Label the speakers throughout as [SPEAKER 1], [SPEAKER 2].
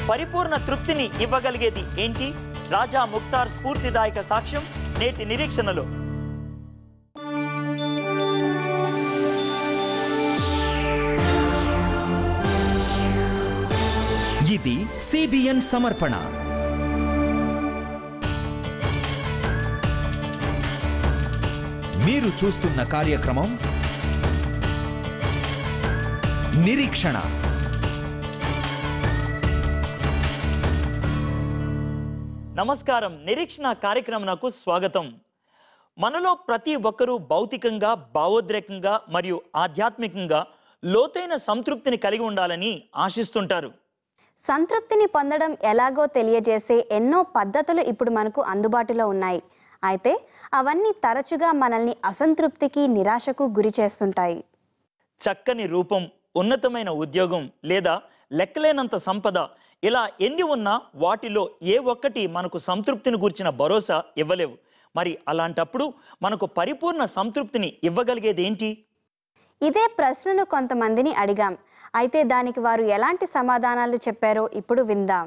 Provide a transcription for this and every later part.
[SPEAKER 1] పరిపూర్ణ తృప్తిని ఇవ్వగలిగేది ఏంటి? రాజా ముక్తార్ స్ఫూర్తిదాయక సాక్ష్యం నేటి నిరీక్షణలో.
[SPEAKER 2] ఇది CBN సమర్పణ. మీరు చూస్తున్న కార్యక్రమం నిరీక్షణ.
[SPEAKER 1] నమస్కారం. నిరీక్షణ కార్యక్రమంకు స్వాగతం. మనలో ప్రతి ఒక్కరూ భౌతికంగా, భావోద్రేకంగా మరియు ఆధ్యాత్మికంగా లోతైన సంతృప్తిని కలిగి ఉండాలని ఆశిస్తుంటారు.
[SPEAKER 3] సంతృప్తిని పొందడం ఎలాగో తెలియజేసే ఎన్నో పద్ధతులు ఇప్పుడు మనకు అందుబాటులో ఉన్నాయి. అయితే అవన్నీ తరచుగా మనల్ని అసంతృప్తికి, నిరాశకు గురి చేస్తుంటాయి.
[SPEAKER 1] చక్కని రూపం, ఉన్నతమైన ఉద్యోగం లేదా లెక్కలేనంత సంపద, ఇలా ఎన్ని ఉన్నా వాటిలో ఏ ఒక్కటి మనకు సంతృప్తిని గురించిన భరోసా ఇవ్వలేవు. మరి అలాంటప్పుడు మనకు పరిపూర్ణ సంతృప్తిని ఇవ్వగలిగేది ఏంటి?
[SPEAKER 3] ఇదే ప్రశ్నను కొంతమందిని అడిగాం. అయితే దానికి వారు ఎలాంటి సమాధానాలు చెప్పారో ఇప్పుడు విందాం.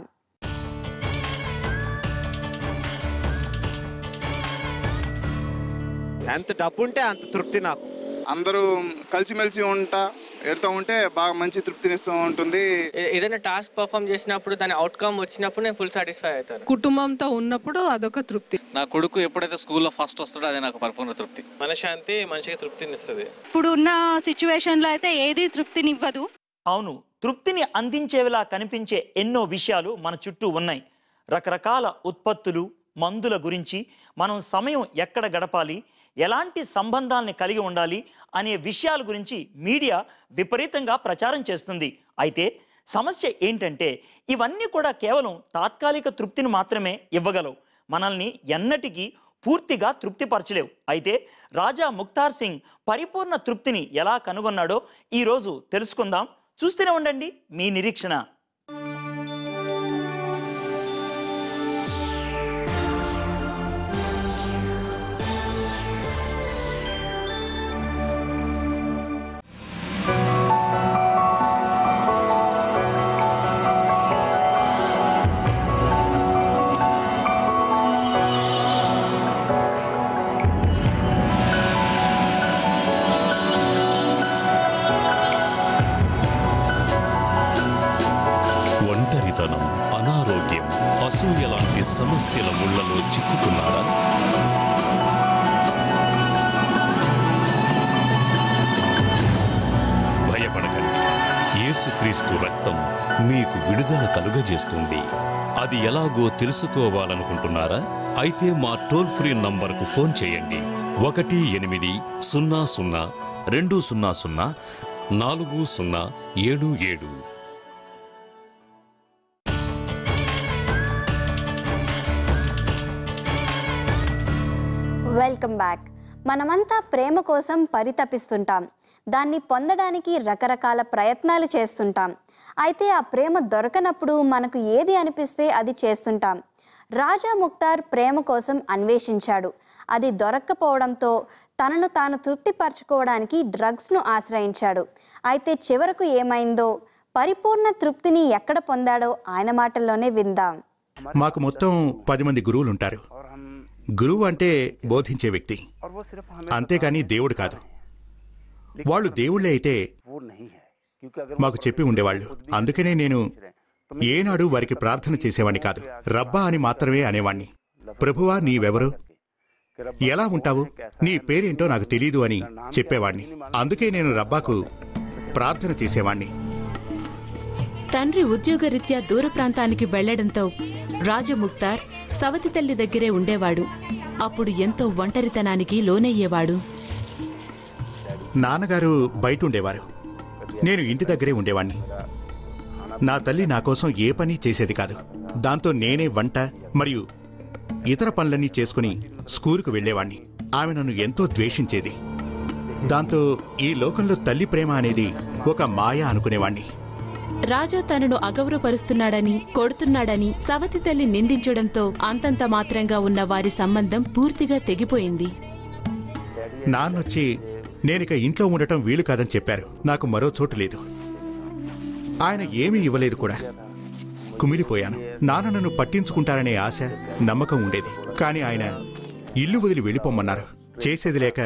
[SPEAKER 4] ఎంత డబ్బు ఉంటే అంత తృప్తి. నాకు
[SPEAKER 5] అందరూ కలిసిమెలిసి వెళ్తూ ఉంటే బాగా మంచి తృప్తినిస్తూ ఉంటుంది.
[SPEAKER 6] ఏదైనా టాస్క్ పర్ఫామ్ చేసినప్పుడు దాని అవుట్కమ్ వచ్చినప్పుడు నేను ఫుల్ సాటిస్ఫై అవుతాను.
[SPEAKER 7] కుటుంబంతో ఉన్నప్పుడు అదొక తృప్తి.
[SPEAKER 8] నా కొడుకు ఎప్పుడైతే స్కూల్లో ఫస్ట్ వస్తాడో అదే నాకు పరిపూర్ణ తృప్తి.
[SPEAKER 9] మనశ్శాంతి మనిషికి తృప్తినిస్తుంది.
[SPEAKER 7] ఇప్పుడు ఉన్న సిచ్యువేషన్ లో అయితే ఏది తృప్తినివ్వదు.
[SPEAKER 1] అవును, తృప్తిని అందించేలా కనిపించే ఎన్నో విషయాలు మన చుట్టూ ఉన్నాయి. రకరకాల ఉత్పత్తులు, మందుల గురించి, మనం సమయం ఎక్కడ గడపాలి, ఎలాంటి సంబంధాలని కలిగి ఉండాలి అనే విషయాల గురించి మీడియా విపరీతంగా ప్రచారం చేస్తుంది. అయితే సమస్య ఏంటంటే ఇవన్నీ కూడా కేవలం తాత్కాలిక తృప్తిని మాత్రమే ఇవ్వగలవు, మనల్ని ఎన్నటికీ పూర్తిగా తృప్తిపరచలేవు. అయితే రాజా ముక్తార్ సింగ్ పరిపూర్ణ తృప్తిని ఎలా కనుగొన్నాడో ఈరోజు తెలుసుకుందాం. చూస్తూనే ఉండండి మీ నిరీక్షణ.
[SPEAKER 10] ఒంటరితనం, అనారోగ్యం, అసూయ లాంటి సమస్యల ముళ్లలో చిక్కుకున్నారా? భయపడకండి, యేసుక్రీస్తు రక్తం మీకు విడుదల కలుగజేస్తుంది. అది ఎలాగో తెలుసుకోవాలనుకుంటున్నారా? అయితే మా టోల్ ఫ్రీ నంబర్కు ఫోన్ చేయండి. 1-800-200-4077.
[SPEAKER 3] Welcome back. మనమంతా ప్రేమ కోసం పరితపిస్తుంటాం. దాన్ని పొందడానికి రకరకాల ప్రయత్నాలు చేస్తుంటాం. అయితే ఆ ప్రేమ దొరకనప్పుడు మనకు ఏది అనిపిస్తే అది చేస్తుంటాం. రాజా ముక్తార్ ప్రేమ కోసం అన్వేషించాడు. అది దొరక్కపోవడంతో తనను తాను తృప్తిపరచుకోవడానికి డ్రగ్స్ను ఆశ్రయించాడు. అయితే చివరకు ఏమైందో, పరిపూర్ణ తృప్తిని ఎక్కడ పొందాడో ఆయన మాటల్లోనే విందాం.
[SPEAKER 11] మాకు మొత్తం 10 మంది గురువులు ఉంటారు. గురువు అంటే బోధించే వ్యక్తి, అంతేకాని దేవుడు కాదు. వాళ్ళు దేవుళ్ళే అయితే మాకు చెప్పి ఉండేవాళ్ళు. అందుకనే నేను ఏనాడు వారికి ప్రార్థన చేసేవాణ్ణి కాదు. రబ్బా అని మాత్రమే అనేవాణ్ణి. ప్రభువా, నీవెవరు, ఎలా ఉంటావు, నీ పేరేంటో నాకు తెలీదు అని చెప్పేవాణ్ణి. అందుకే నేను రబ్బాకు ప్రార్థన చేసేవాణ్ణి.
[SPEAKER 12] తండ్రి ఉద్యోగరీత్యా దూర ప్రాంతానికి వెళ్లడంతో రాజముక్తార్ సవతి తల్లి దగ్గరే ఉండేవాడు. అప్పుడు ఎంతో ఒంటరితనానికి లోనయ్యేవాడు.
[SPEAKER 11] నాన్నగారు బయట ఉండేవారు, నేను ఇంటి దగ్గరే ఉండేవాణ్ణి. నా తల్లి నా కోసం ఏ పని చేసేది కాదు. దాంతో నేనే వంట మరియు ఇతర పనులన్నీ చేసుకుని స్కూలుకు వెళ్లేవాణ్ణి. ఆమె నన్ను ఎంతో ద్వేషించేది. దాంతో ఈ లోకంలో తల్లి ప్రేమ అనేది ఒక మాయ అనుకునేవాణ్ణి.
[SPEAKER 12] రాజా తనను అగౌరవపరుస్తున్నాడని, కొడుతున్నాడని సవతి తల్లి నిందించడంతో అంతంత మాత్రంగా ఉన్న వారి సంబంధం పూర్తిగా తెగిపోయింది.
[SPEAKER 11] నాన్నొచ్చి నేనిక ఇంట్లో ఉండటం వీలు కాదని చెప్పారు. నాకు మరో చోటు లేదు. ఆయన ఏమీ ఇవ్వలేదు కూడా. కుమిలిపోయాను. నాన్న నన్ను పట్టించుకుంటారనే ఆశ, నమ్మకం ఉండేది. కానీ ఆయన ఇల్లు వదిలి వెళ్ళిపోమన్నారు. చేసేది లేక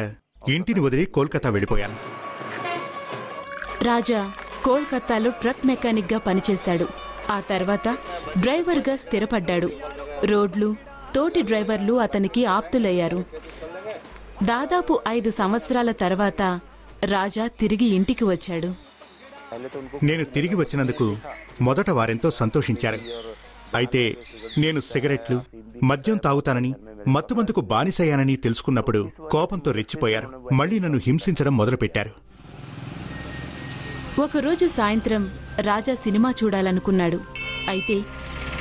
[SPEAKER 11] ఇంటిని వదిలి కోల్కతా వెళ్ళిపోయాను.
[SPEAKER 12] రాజా కోల్కతాలో ట్రక్ మెకానిక్గా పనిచేశాడు. ఆ తర్వాత డ్రైవర్గా స్థిరపడ్డాడు. రోడ్లు, తోటి డ్రైవర్లు అతనికి ఆప్తులయ్యారు. దాదాపు 5 సంవత్సరాల తర్వాత రాజా తిరిగి ఇంటికి వచ్చాడు.
[SPEAKER 11] నేను తిరిగి వచ్చినందుకు మొదట వారెంతో సంతోషించారు. అయితే నేను సిగరెట్లు, మద్యం తాగుతానని, మత్తుమందుకు బానిసయ్యానని తెలుసుకున్నప్పుడు కోపంతో రెచ్చిపోయారు. మళ్లీ నన్ను హింసించడం మొదలుపెట్టారు.
[SPEAKER 12] ఒకరోజు సాయంత్రం రాజా సినిమా చూడాలనుకున్నాడు. అయితే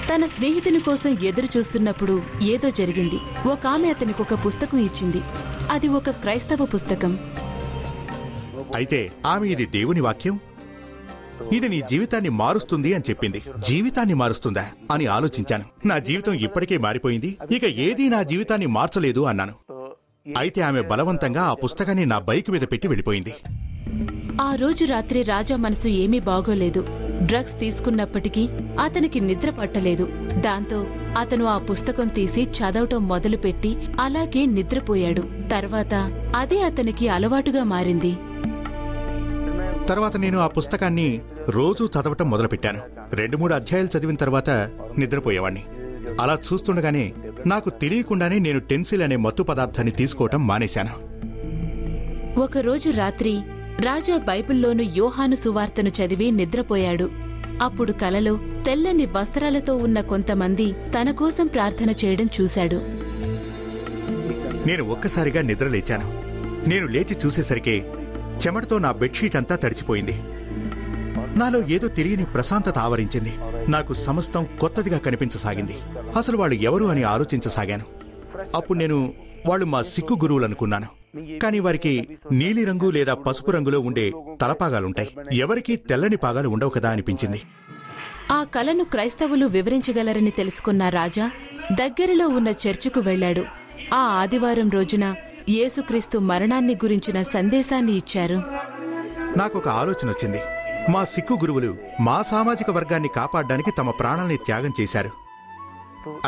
[SPEAKER 12] తన స్నేహితుని కోసం ఎదురు చూస్తున్నప్పుడు ఏదో జరిగింది. ఒక ఆమె అతనికి ఒక పుస్తకం ఇచ్చింది. అది ఒక క్రైస్తవ పుస్తకం.
[SPEAKER 11] అయితే ఆమె ఇది దేవుని వాక్యం, ఇది నీ జీవితాన్ని మారుస్తుంది అని చెప్పింది. జీవితాన్ని మారుస్తుందా అని ఆలోచించాను. నా జీవితం ఇప్పటికే మారిపోయింది, ఇక ఏదీ నా జీవితాన్ని మార్చలేదు అన్నాను. అయితే ఆమె బలవంతంగా ఆ పుస్తకాన్ని నా బైక్ మీద పెట్టి వెళ్ళిపోయింది.
[SPEAKER 12] ఆ రోజు రాత్రి రాజా మనసు ఏమీ బాగోలేదు. డ్రగ్స్ తీసుకున్నప్పటికీ అతనికి నిద్ర పట్టలేదు. దాంతో అతను ఆ పుస్తకం తీసి చదవటం మొదలుపెట్టి అలాగే నిద్రపోయాడు. తర్వాత అదే అతనికి అలవాటుగా మారింది.
[SPEAKER 11] తర్వాత నేను ఆ పుస్తకాన్ని రోజూ చదవటం మొదలుపెట్టాను. 2-3 అధ్యాయాలు చదివిన తర్వాత నిద్రపోయేవాణ్ణి. అలా చూస్తుండగానే నాకు తెలియకుండానే నేను టెన్సిల్ అనే మత్తు పదార్థాన్ని తీసుకోవటం మానేశాను.
[SPEAKER 12] ఒకరోజు రాత్రి రాజా బైబిల్లోని యోహాను సువార్తను చదివి నిద్రపోయాడు. అప్పుడు కలలో తెల్లని వస్త్రాలతో ఉన్న కొంతమంది తన కోసం ప్రార్థన చేయడం చూశాడు.
[SPEAKER 11] నేను ఒక్కసారిగా నిద్రలేచాను. నేను లేచి చూసేసరికి చెమటతో నా బెడ్షీట్ అంతా తడిచిపోయింది. నాలో ఏదో తెలియని ప్రశాంతత ఆవరించింది. నాకు సమస్తం కొత్తదిగా కనిపించసాగింది. అసలు వాళ్ళు ఎవరు అని ఆలోచించసాగాను. అప్పుడు నేను వాళ్ళు మా సిక్కు గురువులనుకున్నాను. కానీ వారికి నీలిరంగు లేదా పసుపు రంగులో ఉండే తలపాగాలుంటాయి. ఎవరికీ తెల్లని పాగాలు ఉండవు కదా అనిపించింది.
[SPEAKER 12] ఆ కలను క్రైస్తవులు వివరించగలరని తెలుసుకున్న రాజా దగ్గరలో ఉన్న చర్చికు వెళ్లాడు. ఆ ఆదివారం రోజున యేసుక్రీస్తు మరణాన్ని గురించిన సందేశాన్ని ఇచ్చారు.
[SPEAKER 11] నాకొక ఆలోచన వచ్చింది. మా సిక్కు గురువులు మా సామాజిక వర్గాన్ని కాపాడడానికి తమ ప్రాణాల్ని త్యాగం చేశారు.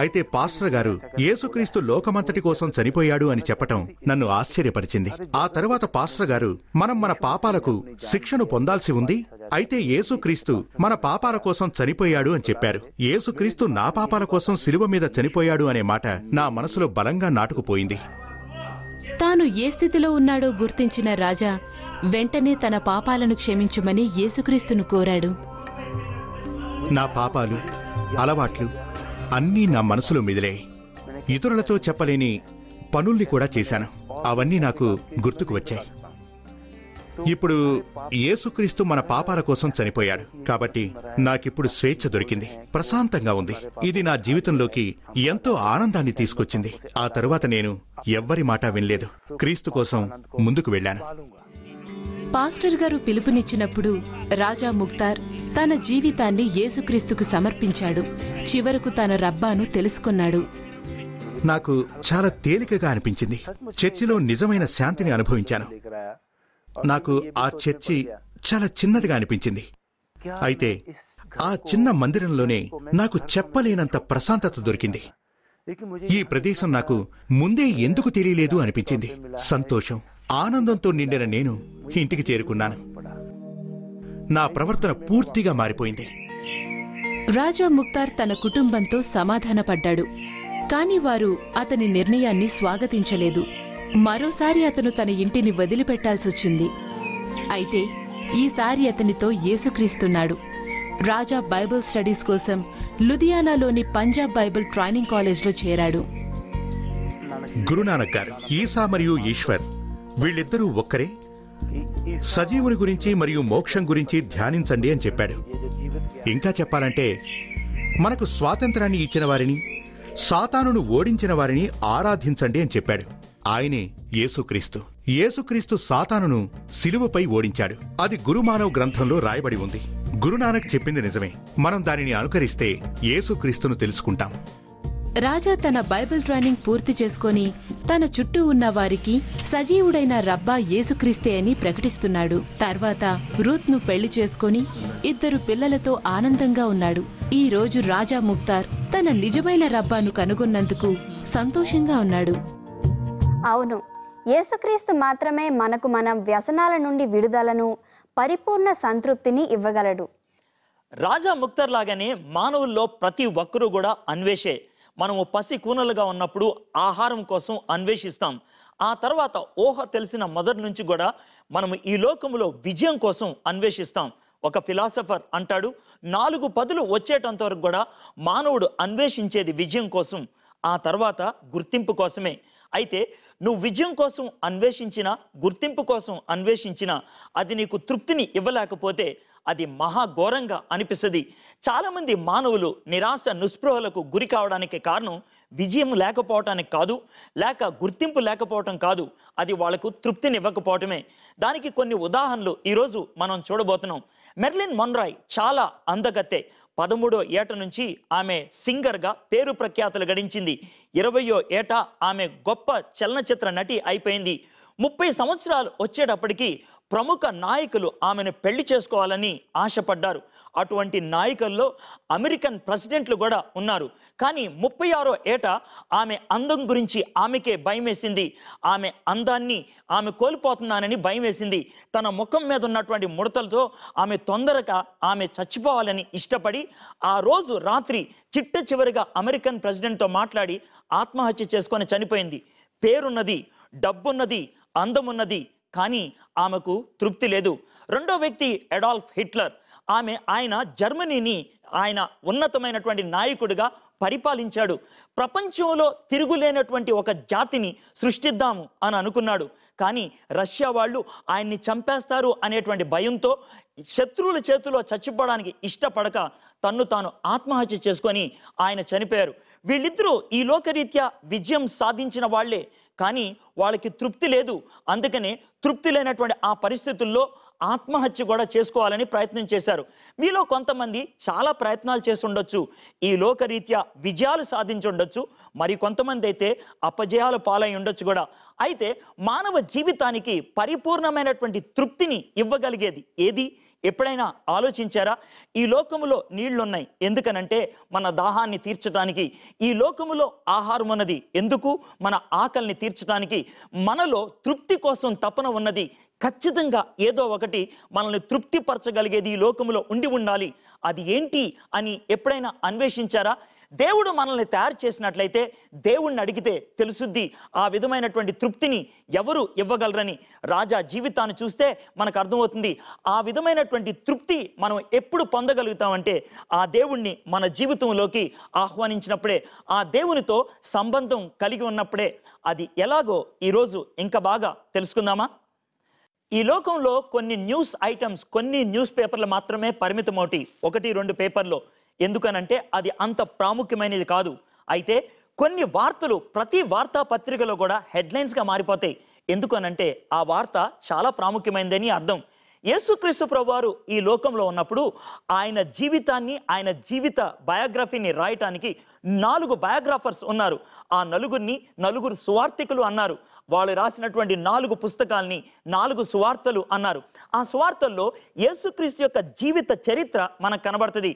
[SPEAKER 11] అయితే పాస్టర్ గారు యేసుక్రీస్తు లోకమంతటి కోసం చనిపోయాడు అని చెప్పటం నన్ను ఆశ్చర్యపరిచింది. ఆ తర్వాత పాస్టర్ గారు మనం మన పాపాలకు శిక్షను పొందాల్సి ఉంది, అయితే యేసుక్రీస్తు మన పాపాల కోసం చనిపోయాడు అని చెప్పారు. యేసుక్రీస్తు నా పాపాల కోసం శిలువ మీద చనిపోయాడు అనే మాట నా మనసులో బలంగా నాటుకుపోయింది.
[SPEAKER 12] తాను ఏ స్థితిలో ఉన్నాడో గుర్తించిన రాజా వెంటనే తన పాపాలను క్షమించమని యేసుక్రీస్తును కోరాడు.
[SPEAKER 11] నా పాపాలు, అలవాట్లు అన్నీ నా మనసులో మిదిలాయి. ఇతరులతో చెప్పలేని పనుల్ని కూడా చేశాను. అవన్నీ నాకు గుర్తుకు వచ్చాయి. ఇప్పుడు యేసుక్రీస్తు మన పాపాల కోసం చనిపోయాడు కాబట్టి నాకిప్పుడు స్వేచ్ఛ దొరికింది, ప్రశాంతంగా ఉంది. ఇది నా జీవితంలోకి ఎంతో ఆనందాన్ని తీసుకొచ్చింది. ఆ తరువాత నేను ఎవ్వరి మాట వినలేదు. క్రీస్తు కోసం ముందుకు వెళ్ళాను.
[SPEAKER 12] పాస్టర్ గారు పిలుపునిచ్చినప్పుడు రాజా ముఖ్తార్ తన జీవితాన్ని యేసుక్రీస్తుకు సమర్పించాడు. చివరకు తన రబ్బాను తెలుసుకున్నాడు.
[SPEAKER 11] నాకు చాలా తేలికగా అనిపించింది. చర్చిలో నిజమైన శాంతిని అనుభవించాను. నాకు ఆ చర్చి చాలా చిన్నదిగా అనిపించింది. అయితే ఆ చిన్న మందిరంలోనే నాకు చెప్పలేనంత ప్రశాంతత దొరికింది. ఈ ప్రదేశం నాకు ముందే ఎందుకు తెలియలేదు అనిపించింది. సంతోషం, ఆనందంతో నిండిన నేను ఇంటికి చేరుకున్నాను. నా ప్రవర్తన పూర్తిగా మారిపోయింది.
[SPEAKER 12] రాజా ముఖ్తార్ తన కుటుంబంతో సమాధానపడ్డాడు. కాని వారు అతని నిర్ణయాన్ని స్వాగతించలేదు. మరోసారి అతను తన ఇంటిని వదిలిపెట్టాల్సొచ్చింది. అయితే ఈసారి అతనితో యేసుక్రీస్తున్నాడు. రాజా బైబిల్ స్టడీస్ కోసం లుధియానాలోని పంజాబ్ బైబిల్ ట్రైనింగ్ కాలేజ్లో చేరాడు.
[SPEAKER 11] గురునానక్ గారు, ఈసా మరియు ఈశ్వర్ వీళ్ళిద్దరూ ఒక్కరే. సజీవుని గురించి మరియు మోక్షం గురించి ధ్యానించండి అని చెప్పాడు. ఇంకా చెప్పాలంటే మనకు స్వాతంత్రాన్ని ఇచ్చిన వారిని, సాతానును ఓడించిన వారిని ఆరాధించండి అని చెప్పాడు. ఆయనే యేసుక్రీస్తు. యేసుక్రీస్తు సాతానును శిలువపై ఓడించాడు. అది గురుమానవ్ గ్రంథంలో రాయబడి ఉంది. గురునానక్ చెప్పింది నిజమే. మనం దానిని అనుకరిస్తే యేసుక్రీస్తును తెలుసుకుంటాం.
[SPEAKER 12] రాజా తన బైబిల్ ట్రైనింగ్ పూర్తి చేసుకుని తన చుట్టూ ఉన్న వారికి సజీవుడైన రబ్బా యేసుక్రీస్తే అని ప్రకటిస్తున్నాడు. తర్వాత రూత్ను పెళ్లి చేసుకుని 2 పిల్లలతో ఆనందంగా ఉన్నాడు. ఈ రోజు రాజా ముక్తార్ తన నిజమైన రబ్బాను కనుగొన్నందుకు సంతోషంగా ఉన్నాడు.
[SPEAKER 3] అవును, యేసుక్రీస్తు మాత్రమే మనకు మన వ్యసనాల నుండి విడుదలను, పరిపూర్ణ సంతృప్తిని ఇవ్వగలడు.
[SPEAKER 1] రాజా ముక్తార్ లాగానే మానవుల్లో ప్రతి ఒక్కరూ కూడా అన్వేషే. మనము పసి కూనలుగా ఉన్నప్పుడు ఆహారం కోసం అన్వేషిస్తాం. ఆ తర్వాత ఊహ తెలిసిన మొదటి నుంచి కూడా మనము ఈ లోకంలో విజయం కోసం అన్వేషిస్తాం. ఒక ఫిలాసఫర్ అంటాడు, 4 పదులు వచ్చేటంత వరకు కూడా మానవుడు అన్వేషించేది విజయం కోసం, ఆ తర్వాత గుర్తింపు కోసమే. అయితే నువ్వు విజయం కోసం అన్వేషించినా, గుర్తింపు కోసం అన్వేషించినా అది నీకు తృప్తిని ఇవ్వలేకపోతే అది మహాఘోరంగా అనిపిస్తుంది. చాలామంది మానవులు నిరాశ నిస్పృహలకు గురి కావడానికి కారణం విజయం లేకపోవటానికి కాదు, లేక గుర్తింపు లేకపోవటం కాదు, అది వాళ్లకు తృప్తిని ఇవ్వకపోవటమే. దానికి కొన్ని ఉదాహరణలు ఈరోజు మనం చూడబోతున్నాం. మెర్లిన్ మొన్రాయ్ చాలా అందగత్తె. 13వ ఏట నుంచి ఆమె సింగర్గా పేరు ప్రఖ్యాతులు గడించింది. 20వ ఏట ఆమె గొప్ప చలనచిత్ర నటి అయిపోయింది. 30 సంవత్సరాలు వచ్చేటప్పటికి ప్రముఖ నాయకులు ఆమెను పెళ్లి చేసుకోవాలని ఆశపడ్డారు. అటువంటి నాయకుల్లో అమెరికన్ ప్రెసిడెంట్లు కూడా ఉన్నారు. కానీ 36వ ఏట ఆమె అందం గురించి ఆమెకే భయం వేసింది. ఆమె అందాన్ని ఆమె కోల్పోతున్నానని భయం వేసింది. తన ముఖం మీద ఉన్నటువంటి ముడతలతో ఆమె తొందరగా ఆమె చచ్చిపోవాలని ఇష్టపడి ఆ రోజు రాత్రి చిట్ట చివరిగా అమెరికన్ ప్రెసిడెంట్తో మాట్లాడి ఆత్మహత్య చేసుకొని చనిపోయింది. పేరున్నది, డబ్బున్నది, అందమున్నది, కానీ ఆమెకు తృప్తి లేదు. రెండో వ్యక్తి అడాల్ఫ్ హిట్లర్. ఆయన జర్మనీని ఆయన ఉన్నతమైనటువంటి నాయకుడిగా పరిపాలించాడు. ప్రపంచంలో తిరుగులేనటువంటి ఒక జాతిని సృష్టిద్దాము అని అనుకున్నాడు. కానీ రష్యా వాళ్ళు ఆయన్ని చంపేస్తారు అనేటువంటి భయంతో శత్రువుల చేతిలో చచ్చిపోవడానికి ఇష్టపడక తన్ను తాను ఆత్మహత్య చేసుకొని ఆయన చనిపోయారు. వీళ్ళిద్దరూ ఈ లోకరీత్యా విజయం సాధించిన వాళ్లే, కానీ వాళ్ళకి తృప్తి లేదు. అందుకనే తృప్తి లేనటువంటి ఆ పరిస్థితుల్లో ఆత్మహత్య కూడా చేసుకోవాలని ప్రయత్నం చేశారు. మీలో కొంతమంది చాలా ప్రయత్నాలు చేసి ఉండొచ్చు, ఈ లోకరీత్యా విజయాలు సాధించి ఉండొచ్చు, మరి కొంతమంది అయితే అపజయాలు పాలై ఉండొచ్చు కూడా. అయితే మానవ జీవితానికి పరిపూర్ణమైనటువంటి తృప్తిని ఇవ్వగలిగేది ఏది? ఎప్పుడైనా ఆలోచించారా? ఈ లోకములో నీళ్లున్నాయి, ఎందుకనంటే మన దాహాన్ని తీర్చడానికి. ఈ లోకములో ఆహారం ఉన్నది ఎందుకు? మన ఆకలిని తీర్చడానికి. మనలో తృప్తి కోసం తపన ఉన్నది. ఖచ్చితంగా ఏదో ఒకటి మనల్ని తృప్తిపరచగలిగేది ఈ లోకములో ఉండి ఉండాలి. అది ఏంటి అని ఎప్పుడైనా అన్వేషించారా? దేవుడు మనల్ని తయారు చేసినట్లయితే దేవుణ్ణి అడిగితే తెలుసుద్ది ఆ విధమైనటువంటి తృప్తిని ఎవరు ఇవ్వగలరని. రాజా జీవితాన్ని చూస్తే మనకు అర్థమవుతుంది. ఆ విధమైనటువంటి తృప్తి మనం ఎప్పుడు పొందగలుగుతామంటే ఆ దేవుణ్ణి మన జీవితంలోకి ఆహ్వానించినప్పుడే, ఆ దేవునితో సంబంధం కలిగి ఉన్నప్పుడే. అది ఎలాగో ఈరోజు ఇంకా బాగా తెలుసుకుందామా? ఈ లోకంలో కొన్ని న్యూస్ ఐటమ్స్, కొన్ని న్యూస్ పేపర్లు మాత్రమే పరిమితమవుతాయి, 1-2 పేపర్లో. ఎందుకనంటే అది అంత ప్రాముఖ్యమైనది కాదు. అయితే కొన్ని వార్తలు ప్రతి వార్తాపత్రికలో కూడా హెడ్లైన్స్గా మారిపోతాయి. ఎందుకనంటే ఆ వార్త చాలా ప్రాముఖ్యమైనదని అర్థం. యేసుక్రీస్తు ప్రభువారు ఈ లోకంలో ఉన్నప్పుడు ఆయన జీవితాన్ని, ఆయన జీవిత బయోగ్రఫీని రాయటానికి 4 బయోగ్రాఫర్స్ ఉన్నారు. ఆ నలుగురు సువార్తికులు అన్నారు. వాళ్ళు రాసినటువంటి 4 పుస్తకాలని 4 సువార్తలు అన్నారు. ఆ సువార్తల్లో యేసుక్రీస్తు యొక్క జీవిత చరిత్ర మనకు కనబడుతుంది.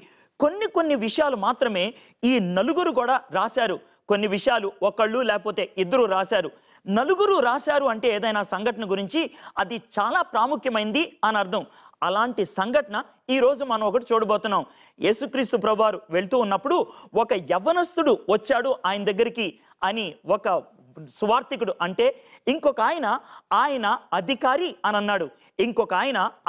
[SPEAKER 1] కొన్ని విషయాలు మాత్రమే ఈ 4 కూడా రాశారు. కొన్ని విషయాలు ఒకళ్ళు లేకపోతే 2 రాశారు. 4 రాశారు అంటే ఏదైనా సంఘటన గురించి అది చాలా ప్రాముఖ్యమైంది అని అర్థం. అలాంటి సంఘటన ఈరోజు మనం ఒకటి చూడబోతున్నాం. యేసుక్రీస్తు ప్రభువారు వెళ్తూ ఉన్నప్పుడు ఒక యవ్వనస్తుడు వచ్చాడు ఆయన దగ్గరికి అని ఒక సువార్తికుడు అంటే, ఇంకొక ఆయన అధికారి అని అన్నాడు, ఇంకొక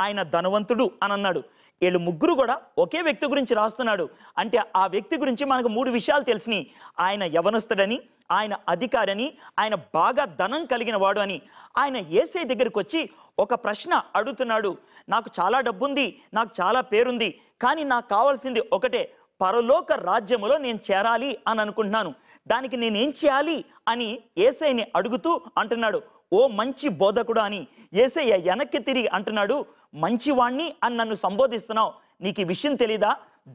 [SPEAKER 1] ఆయన ధనవంతుడు అని అన్నాడు. వీళ్ళు ముగ్గురు కూడా ఒకే వ్యక్తి గురించి రాస్తున్నాడు. అంటే ఆ వ్యక్తి గురించి మనకు 3 విషయాలు తెలిసినాయి. ఆయన యవనస్తుడని, ఆయన అధికారని, ఆయన బాగా ధనం కలిగిన వాడు అని. ఆయన యేసయ్య దగ్గరికి వచ్చి ఒక ప్రశ్న అడుగుతున్నాడు. నాకు చాలా డబ్బుంది, నాకు చాలా పేరుంది, కానీ నాకు కావాల్సింది ఒకటే, పరలోక రాజ్యములో నేను చేరాలి అని అనుకుంటున్నాను. దానికి నేనేం చేయాలి అని యేసయ్యని అడుగుతూ అంటున్నాడు, ఓ మంచి బోధకుడు అని. యేసయ్య వెనక్కి తిరిగి అంటున్నాడు, మంచివాణ్ణి అని నన్ను సంబోధిస్తున్నావు, నీకు ఈ విషయం తెలీదా?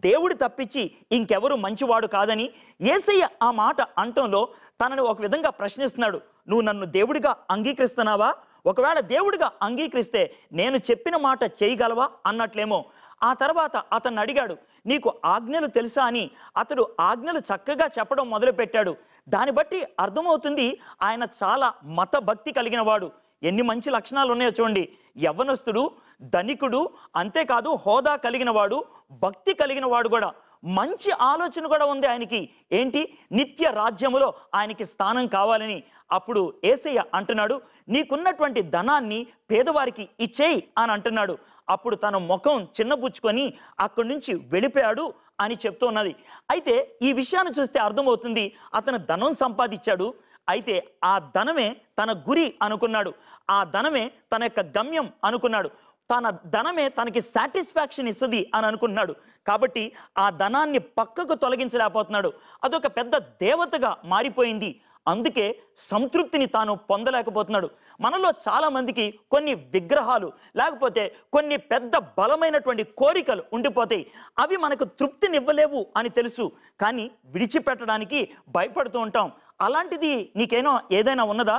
[SPEAKER 1] దేవుడు తప్పించి ఇంకెవరు మంచివాడు కాదని. యేసయ్య ఆ మాట అంటంలో తనను ఒక విధంగా ప్రశ్నిస్తున్నాడు, నువ్వు నన్ను దేవుడిగా అంగీకరిస్తున్నావా? ఒకవేళ దేవుడిగా అంగీకరిస్తే నేను చెప్పిన మాట చేయగలవా అన్నట్లేమో. ఆ తర్వాత అతన్ని అడిగాడు, నీకు ఆజ్ఞలు తెలుసా అని. అతడు ఆజ్ఞలు చక్కగా చెప్పడం మొదలుపెట్టాడు. దాన్ని బట్టి అర్థమవుతుంది ఆయన చాలా మత భక్తి కలిగిన వాడు. ఎన్ని మంచి లక్షణాలు ఉన్నాయో చూడండి. యవ్వనస్తుడు, ధనికుడు, అంతేకాదు హోదా కలిగిన వాడు, భక్తి కలిగిన వాడు కూడా. మంచి ఆలోచన కూడా ఉంది ఆయనకి. ఏంటి? నిత్య రాజ్యములో ఆయనకి స్థానం కావాలని. అప్పుడు యేసయ్య అంటున్నాడు, నీకున్నటువంటి ధనాన్ని పేదవారికి ఇచ్చేయి అని అంటున్నాడు. అప్పుడు తన ముఖం చిన్నపుచ్చుకొని అక్కడి నుంచి వెళ్ళిపోయాడు అని చెప్తూ ఉన్నది. అయితే ఈ విషయాన్ని చూస్తే అర్థమవుతుంది అతను ధనం సంపాదించాడు. అయితే ఆ ధనమే తన గురి అనుకున్నాడు. ఆ ధనమే తన యొక్క గమ్యం అనుకున్నాడు. తన ధనమే తనకి సాటిస్ఫాక్షన్ ఇస్తుంది అని అనుకున్నాడు. కాబట్టి ఆ ధనాన్ని పక్కకు తొలగించలేకపోతున్నాడు. అదొక పెద్ద దేవతగా మారిపోయింది. అందుకే సంతృప్తిని తాను పొందలేకపోతున్నాడు. మనలో చాలా మందికి కొన్ని విగ్రహాలు లేకపోతే కొన్ని పెద్ద బలమైనటువంటి కోరికలు ఉండిపోతాయి. అవి మనకు తృప్తినివ్వలేవు అని తెలుసు, కానీ విడిచిపెట్టడానికి భయపడుతూ ఉంటాం. అలాంటిది నీకేనో ఏదైనా ఉన్నదా?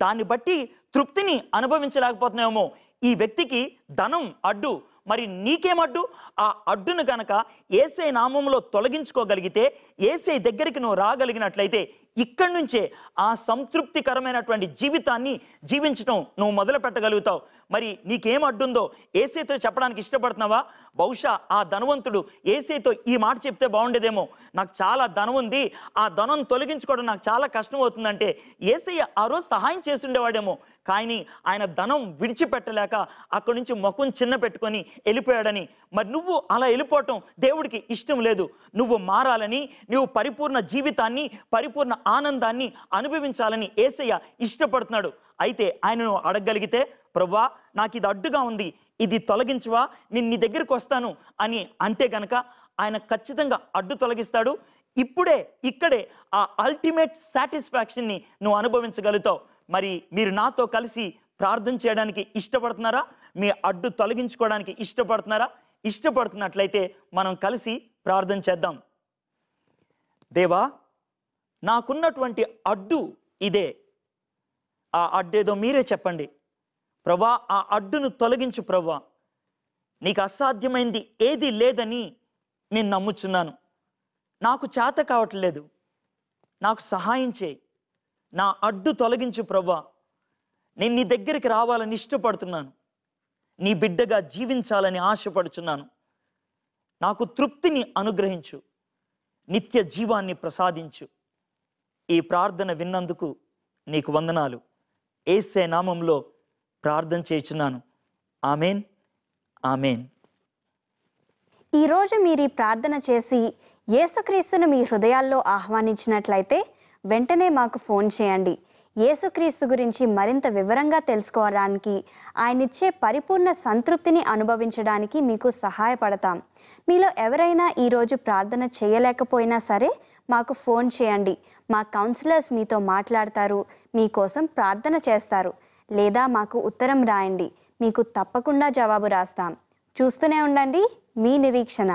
[SPEAKER 1] దాన్ని బట్టి తృప్తిని అనుభవించలేకపోతున్నామో. ఈ వ్యక్తికి ధనం అడ్డు, మరి నీకేమడ్డు? ఆ అడ్డును కనుక యేసయ్య నామములో తొలగించుకోగలిగితే, యేసయ్య దగ్గరికి నువ్వు రాగలిగినట్లయితే ఇక్కడి నుంచే ఆ సంతృప్తికరమైనటువంటి జీవితాన్ని జీవించడం నువ్వు మొదలు పెట్టగలుగుతావు. మరి నీకేం అడ్డుందో యేసయ్యతో చెప్పడానికి ఇష్టపడుతున్నావా? బహుశా ఆ ధనవంతుడు యేసయ్యతో ఈ మాట చెప్తే బాగుండేదేమో, నాకు చాలా ధనం ఉంది, ఆ ధనం తొలగించుకోవడం నాకు చాలా కష్టం అవుతుందంటే యేసయ్య ఆ రోజు సహాయం చేస్తుండేవాడేమో. కానీ ఆయన ధనం విడిచిపెట్టలేక అక్కడి నుంచి ముఖం చిన్న పెట్టుకొని వెళ్ళిపోయాడని. మరి నువ్వు అలా వెళ్ళిపోవటం దేవుడికి ఇష్టం లేదు. నువ్వు మారాలని, నువ్వు పరిపూర్ణ జీవితాన్ని, పరిపూర్ణ ఆనందాన్ని అనుభవించాలని యేసయ్య ఇష్టపడుతున్నాడు. అయితే ఆయనను అడగగలిగితే, ప్రభువా నాకు ఇది అడ్డుగా ఉంది, ఇది తొలగించవా, నేను నీ దగ్గరికి వస్తాను అని అంటే గనక ఆయన ఖచ్చితంగా అడ్డు తొలగిస్తాడు. ఇప్పుడే ఇక్కడే ఆ అల్టిమేట్ సాటిస్ఫాక్షన్ని నువ్వు అనుభవించగలుగుతావు. మరి మీరు నాతో కలిసి ప్రార్థన చేయడానికి ఇష్టపడుతున్నారా? మీ అడ్డు తొలగించుకోవడానికి ఇష్టపడుతున్నారా? ఇష్టపడుతున్నట్లయితే మనం కలిసి ప్రార్థన చేద్దాం. దేవా, నాకున్నటువంటి అడ్డు ఇదే. ఆ అడ్డేదో మీరే చెప్పండి. ప్రభా, ఆ అడ్డును తొలగించు ప్రభా. నీకు అసాధ్యమైంది ఏది లేదని నేను నమ్ముచున్నాను. నాకు చేత కావట్లేదు, నాకు సహాయం చేయి. నా అడ్డు తొలగించు ప్రభా. నేను నీ దగ్గరికి రావాలని ఇష్టపడుతున్నాను. నీ బిడ్డగా జీవించాలని ఆశపడుచున్నాను. నాకు తృప్తిని అనుగ్రహించు, నిత్య జీవాన్ని ప్రసాదించు. ఈ ప్రార్థన విన్నందుకు నీకు వందనాలు. యేసయ్య నామములో ప్రార్థన చేయుచున్నాను. ఆమేన్, ఆమేన్.
[SPEAKER 3] ఈరోజు మీరు ఈ ప్రార్థన చేసి యేసుక్రీస్తును మీ హృదయాల్లో ఆహ్వానించినట్లయితే వెంటనే మాకు ఫోన్ చేయండి. యేసుక్రీస్తు గురించి మరింత వివరంగా తెలుసుకోవడానికి, ఆయనిచ్చే పరిపూర్ణ సంతృప్తిని అనుభవించడానికి మీకు సహాయపడతాం. మీలో ఎవరైనా ఈరోజు ప్రార్థన చేయలేకపోయినా సరే మాకు ఫోన్ చేయండి. మా కౌన్సిలర్స్ మీతో మాట్లాడతారు, మీకోసం ప్రార్థన చేస్తారు. లేదా మాకు ఉత్తరం రాయండి, మీకు తప్పకుండా జవాబు రాస్తాం. చూస్తూనే ఉండండి మీ నిరీక్షణ.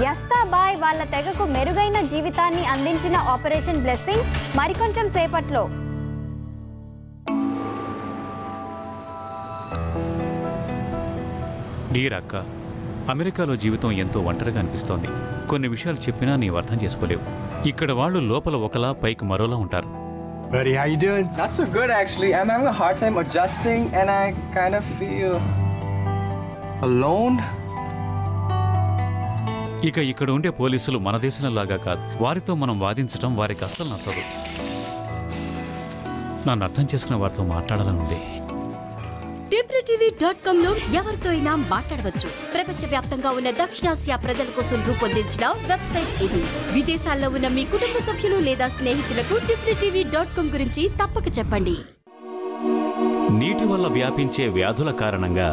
[SPEAKER 3] యస్తాబాయ్ వాళ్ళ తెగకు మెరుగైన జీవితాన్ని అందించిన ఆపరేషన్ బ్లెస్సింగ్ మరికొంచెం సేపట్లో.
[SPEAKER 13] డియర్ అక్క, అమెరికాలో జీవితం ఎంతో ఒంటరిగా అనిపిస్తోంది. కొన్ని విషయాలు చెప్పినా నీవు అర్థం చేసుకోలేవు. ఇక్కడ వాళ్ళు లోపల ఒకలా పైకి మరోలా ఉంటారు.
[SPEAKER 14] Buddy, how you doing? Not so good, actually. I'm having a hard time adjusting, and I kind of feel alone.
[SPEAKER 13] ఇక ఇక్కడ ఉండే పోలీసులు మన దేశంలాగా కాదు. వారితో మనం వాదించడం వారికి అస్సలు నచ్చదు. నన్ను అర్థం చేసుకునే వారితో మాట్లాడాలనుంది.
[SPEAKER 15] TimpreTV.com లో ఎవరితో అయినా మాట్లాడవచ్చు. ప్రపంచవ్యాప్తంగా ఉన్న దక్షిణాసియా ప్రజల కోసం రూపొందించిన వెబ్సైట్ ఇది. విదేశాల్లో ఉన్న మీ కుటుంబ సభ్యులు లేదా స్నేహితులకు TimpreTV.com గురించి తప్పక చెప్పండి.
[SPEAKER 10] నీటి వల్ల వ్యాపించే వ్యాధుల కారణంగా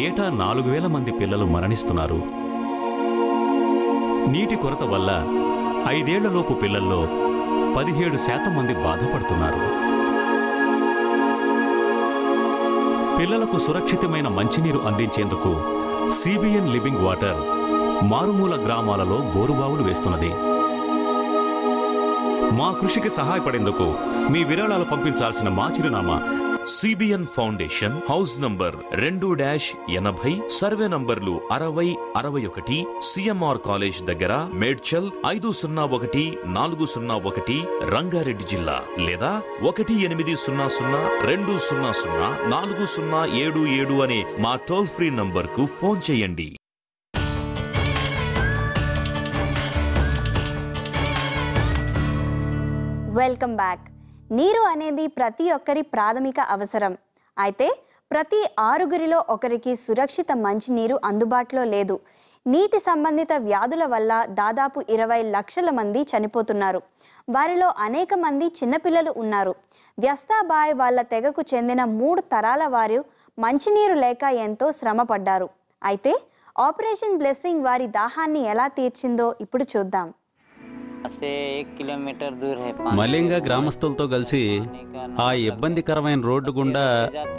[SPEAKER 10] ఏటా 4,000 మంది పిల్లలు మరణిస్తున్నారు. నీటి కొరత వల్ల 5 ఏళ్లలోపు పిల్లల్లో 17% మంది బాధపడుతున్నారు. పిల్లలకు సురక్షితమైన మంచినీరు అందించేందుకు CBN లివింగ్ వాటర్ మారుమూల గ్రామాలలో బోరుబావులు వేస్తున్నది. మా కృషికి సహాయపడేందుకు మీ విరాళాలు పంపించాల్సిన మా చిరునామా
[SPEAKER 16] CBN foundation, house number 2-80, survey నంబర్లు 60-61, సిఎంఆర్ కాలేజ్ దగ్గర, మేడ్చల్ 501401, రంగారెడ్డి జిల్లా. లేదా 1800-200-4077 అనే మా టోల్ ఫ్రీ నంబర్కు ఫోన్ చేయండి.
[SPEAKER 3] Welcome back. నీరు అనేది ప్రతి ఒక్కరి ప్రాథమిక అవసరం. అయితే ప్రతి 6 ఒకరికి సురక్షిత మంచినీరు అందుబాటులో లేదు. నీటి సంబంధిత వ్యాధుల వల్ల దాదాపు 20 లక్షల మంది చనిపోతున్నారు. వారిలో అనేక మంది చిన్నపిల్లలు ఉన్నారు. వ్యస్తాబాయ్ వాళ్ళ తెగకు చెందిన 3 తరాల వారు మంచినీరు లేక ఎంతో శ్రమ పడ్డారు. అయితే ఆపరేషన్ బ్లెస్సింగ్ వారి దాహాన్ని ఎలా తీర్చిందో ఇప్పుడు చూద్దాం.
[SPEAKER 17] మలింగ గ్రామస్తులతో కలిసి ఆ ఇబ్బందికరమైన రోడ్డు గుండా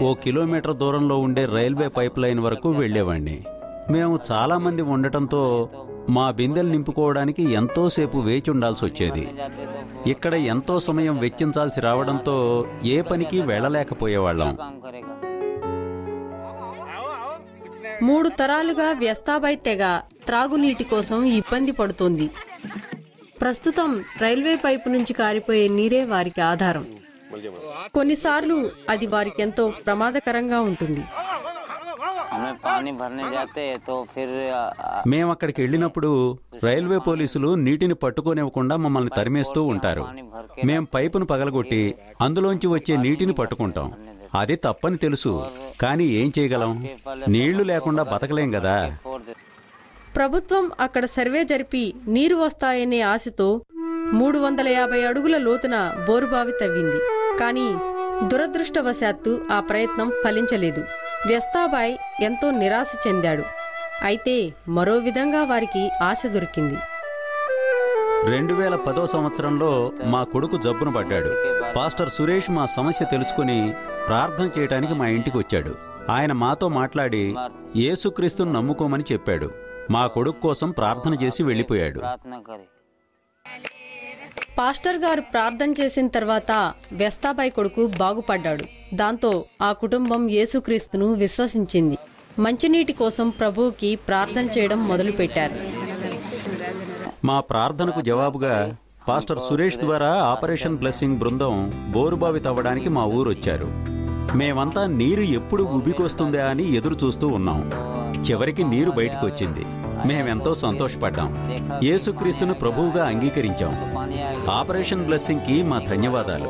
[SPEAKER 17] 1 కిలోమీటర్ దూరంలో ఉండే రైల్వే పైప్ లైన్ వరకు వెళ్లేవాడిని. మేము చాలామంది ఉండటంతో మా బిందెలు నింపుకోవడానికి ఎంతోసేపు వేచి ఉండాల్సి వచ్చేది. ఇక్కడ ఎంతో సమయం వెచ్చించాల్సి రావడంతో ఏ పనికి వెళ్ళలేకపోయేవాళ్ళం.
[SPEAKER 18] 3 తరాలుగా వ్యస్తాబాయ్ తెగ త్రాగునీటి కోసం ఇబ్బంది పడుతోంది. ప్రస్తుతం రైల్వే పైపు నుంచి కారిపోయే నీరే వారికి ఆధారం. కొన్నిసార్లు అది వారికి ఎంతో ప్రమాదకరంగా ఉంటుంది.
[SPEAKER 17] మేమక్కడికి వెళ్ళినప్పుడు రైల్వే పోలీసులు నీటిని పట్టుకోనివ్వకుండా మమ్మల్ని తరిమేస్తూ ఉంటారు. మేం పైపును పగలగొట్టి అందులోంచి వచ్చే నీటిని పట్టుకుంటాం. అది తప్పని తెలుసు, కానీ ఏం చేయగలం? నీళ్లు లేకుండా బతకలేం కదా.
[SPEAKER 18] ప్రభుత్వం అక్కడ సర్వే జరిపి నీరు వస్తాయనే ఆశతో 350 అడుగుల లోతున బోరుబావి తవ్వింది. కానీ దురదృష్టవశాత్తు ఆ ప్రయత్నం ఫలించలేదు. వ్యస్తాబాయ్ ఎంతో నిరాశ చెందాడు. అయితే మరో విధంగా వారికి ఆశ దొరికింది.
[SPEAKER 17] 2010వ సంవత్సరంలో మా కొడుకు జబ్బున పడ్డాడు. పాస్టర్ సురేష్ మా సమస్య తెలుసుకుని ప్రార్థన చేయడానికి మా ఇంటికి వచ్చాడు. ఆయన మాతో మాట్లాడి యేసుక్రీస్తును నమ్ముకోమని చెప్పాడు. మా కొడుకు కోసం ప్రార్థన చేసి వెళ్ళిపోయాడు.
[SPEAKER 18] పాస్టర్ గారు ప్రార్థన చేసిన తర్వాత వ్యస్తాబాయ్ కొడుకు బాగుపడ్డాడు. దాంతో ఆ కుటుంబం యేసుక్రీస్తును విశ్వసించింది. మంచినీటి కోసం ప్రభువుకి ప్రార్థన చేయడం మొదలుపెట్టారు.
[SPEAKER 17] మా ప్రార్థనకు జవాబుగా పాస్టర్ సురేష్ ద్వారా ఆపరేషన్ బ్లెస్సింగ్ బృందం బోరుబావి తవ్వడానికి మా ఊరొచ్చారు. మేమంతా నీరు ఎప్పుడు ఉబికొస్తుందా అని ఎదురు చూస్తూ ఉన్నాం. చివరికి నీరు బయటకు వచ్చింది. మేమెంతో సంతోషపడ్డాం. యేసుక్రీస్తును ప్రభువుగా అంగీకరించాం. ఆపరేషన్ బ్లెస్సింగ్ కి మా ధన్యవాదాలు.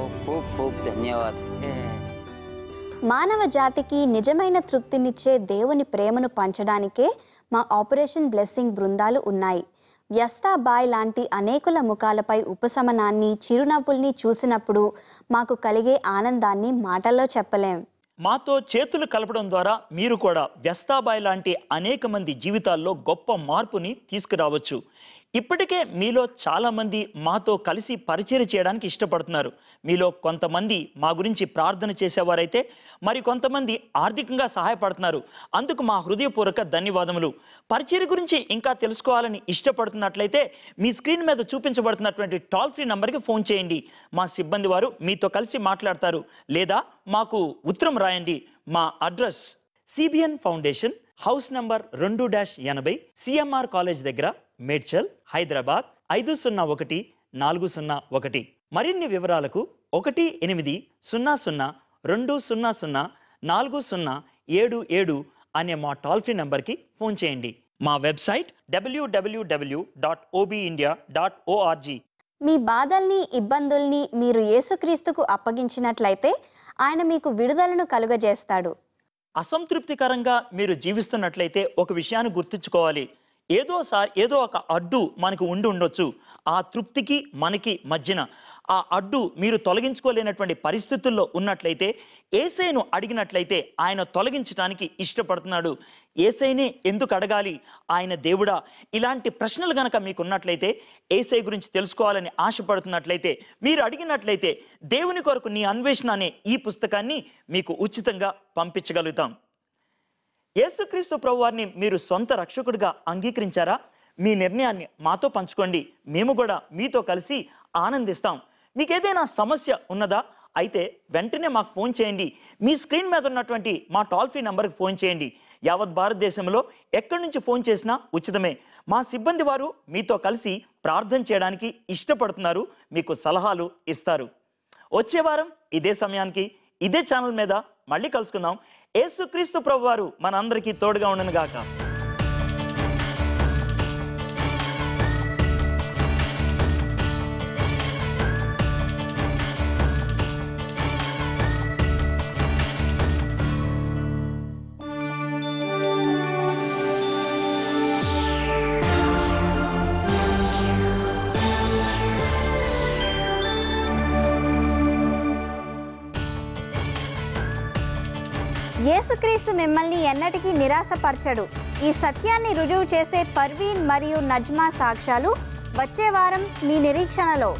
[SPEAKER 3] మానవ జాతికి నిజమైన తృప్తినిచ్చే దేవుని ప్రేమను పంచడానికే మా ఆపరేషన్ బ్లెస్సింగ్ బృందాలు ఉన్నాయి. వ్యస్తాబాయ్ లాంటి అనేకుల ముఖాలపై ఉపశమనాన్ని, చిరునవ్వుల్ని చూసినప్పుడు మాకు కలిగే ఆనందాన్ని మాటల్లో చెప్పలేం.
[SPEAKER 1] మాతో చేతులు కలపడం ద్వారా మీరు కూడా వ్యస్తాబాయ్ లాంటి అనేక మంది జీవితాల్లో గొప్ప మార్పుని తీసుకురావచ్చు. ఇప్పటికే మీలో చాలామంది మాతో కలిసి పరిచయం చేయడానికి ఇష్టపడుతున్నారు. మీలో కొంతమంది మా గురించి ప్రార్థన చేసేవారైతే మరి కొంతమంది ఆర్థికంగా సహాయపడుతున్నారు. అందుకు మా హృదయపూర్వక ధన్యవాదములు. పరిచయం గురించి ఇంకా తెలుసుకోవాలని ఇష్టపడుతున్నట్లయితే మీ స్క్రీన్ మీద చూపించబడుతున్నటువంటి టోల్ ఫ్రీ నంబర్కి ఫోన్ చేయండి. మా సిబ్బంది వారు మీతో కలిసి మాట్లాడతారు. లేదా మాకు ఉత్తరం రాయండి. మా address CBN foundation, house number 2-80, CMR college దగ్గర, మేడ్చల్, హైదరాబాద్ 501401. మరిన్ని వివరాలకు 1800-200-4077 అనే మా టోల్ ఫ్రీ నంబర్కి ఫోన్ చేయండి. మా వెబ్సైట్ www.obindia.org.
[SPEAKER 3] మీ బాధల్ని, ఇబ్బందుల్ని మీరు యేసుక్రీస్తుకు అప్పగించినట్లయితే ఆయన మీకు విడుదలను కలుగజేస్తాడు.
[SPEAKER 1] అసంతృప్తికరంగా మీరు జీవిస్తున్నట్లయితే ఒక విషయాన్ని గుర్తుంచుకోవాలి. ఏదో ఒక అడ్డు మనకు ఉండొచ్చు. ఆ తృప్తికి మనకి మధ్యన ఆ అడ్డు మీరు తొలగించుకోలేనటువంటి పరిస్థితుల్లో ఉన్నట్లయితే యేసయ్యను అడిగినట్లయితే ఆయన తొలగించడానికి ఇష్టపడుతున్నాడు. యేసయ్యనే ఎందుకు అడగాలి? ఆయన దేవుడా? ఇలాంటి ప్రశ్నలు గనక మీకు ఉన్నట్లయితే, యేసయ్య గురించి తెలుసుకోవాలని ఆశపడుతున్నట్లయితే, మీరు అడిగినట్లయితే దేవుని కొరకు నీ అన్వేషణ అనే ఈ పుస్తకాన్ని మీకు ఉచితంగా పంపించగలుగుతాం. యేసుక్రీస్తు ప్రభువారిని మీరు సొంత రక్షకుడిగా అంగీకరించారా? మీ నిర్ణయాన్ని మాతో పంచుకోండి, మేము కూడా మీతో కలిసి ఆనందిస్తాం. మీకు ఏదైనా సమస్య ఉన్నదా అయితే వెంటనే మాకు ఫోన్ చేయండి. మీ స్క్రీన్ మీద ఉన్నటువంటి మా టోల్ ఫ్రీ నంబర్కి ఫోన్ చేయండి. యావత్ భారతదేశంలో ఎక్కడి నుంచి ఫోన్ చేసినా ఉచితమే. మా సిబ్బంది వారు మీతో కలిసి ప్రార్థన చేయడానికి ఇష్టపడుతున్నారు, మీకు సలహాలు ఇస్తారు. వచ్చే వారం ఇదే సమయానికి ఇదే ఛానల్ మీద మళ్ళీ కలుసుకుందాం. యేసుక్రీస్తు ప్రభువారు మనందరికీ తోడుగా ఉండను గాక.
[SPEAKER 3] యేసుక్రీస్తు మిమ్మల్ని ఎన్నటికీ నిరాశపరచడు. ఈ సత్యాన్ని రుజువు చేసే పర్వీన్ మరియు నజ్మా సాక్ష్యాలు వచ్చే వారం మీ నిరీక్షణలో.